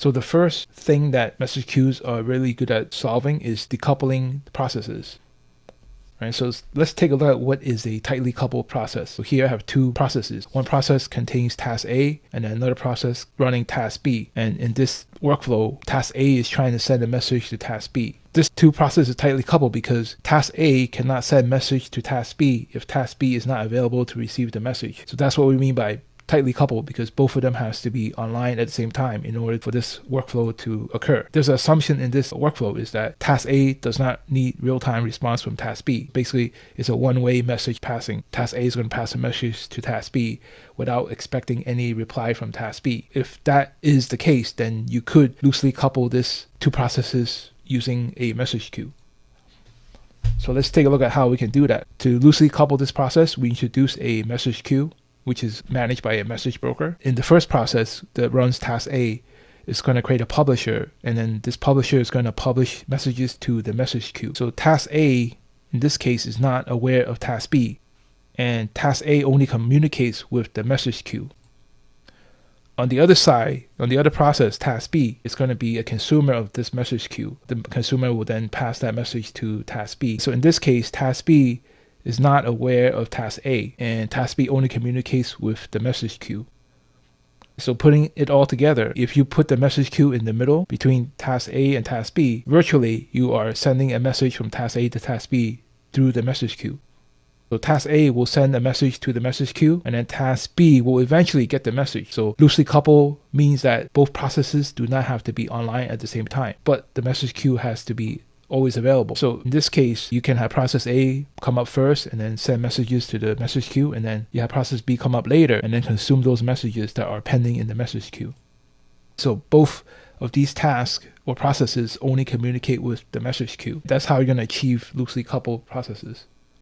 So the first thing that message queues are really good at solving is decoupling processes. Right, so let's take a look at what is a tightly coupled process. So here I have two processes. One process contains task A and then another process running task B. And in this workflow, task A is trying to send a message to task B. This two processes is tightly coupled because task A cannot send message to task B if task B is not available to receive the message. So that's what we mean by tightly coupled, because both of them has to be online at the same time in order for this workflow to occur. There's an assumption in this workflow is that task A does not need real-time response from task B. Basically, it's a one-way message passing. Task A is going to pass a message to task B without expecting any reply from task B. If that is the case, then you could loosely couple this two processes using a message queue. So let's take a look at how we can do that. To loosely couple this process, we introduce a message queue, which is managed by a message broker. In the first process that runs task A, it's going to create a publisher, and then this publisher is going to publish messages to the message queue. So task A, in this case, is not aware of task B, and task A only communicates with the message queue. On the other side, on the other process, task B is going to be a consumer of this message queue. The consumer will then pass that message to task B. So in this case, task B is not aware of task A, and task B only communicates with the message queue. So putting it all together, if you put the message queue in the middle between task A and task B, virtually you are sending a message from task A to task B through the message queue. So task A will send a message to the message queue, and then task B will eventually get the message. So loosely coupled means that both processes do not have to be online at the same time, but the message queue has to be always available. So in this case, you can have process A come up first and then send messages to the message queue, and then you have process B come up later and then consume those messages that are pending in the message queue. So both of these tasks or processes only communicate with the message queue. That's how you're going to achieve loosely coupled processes.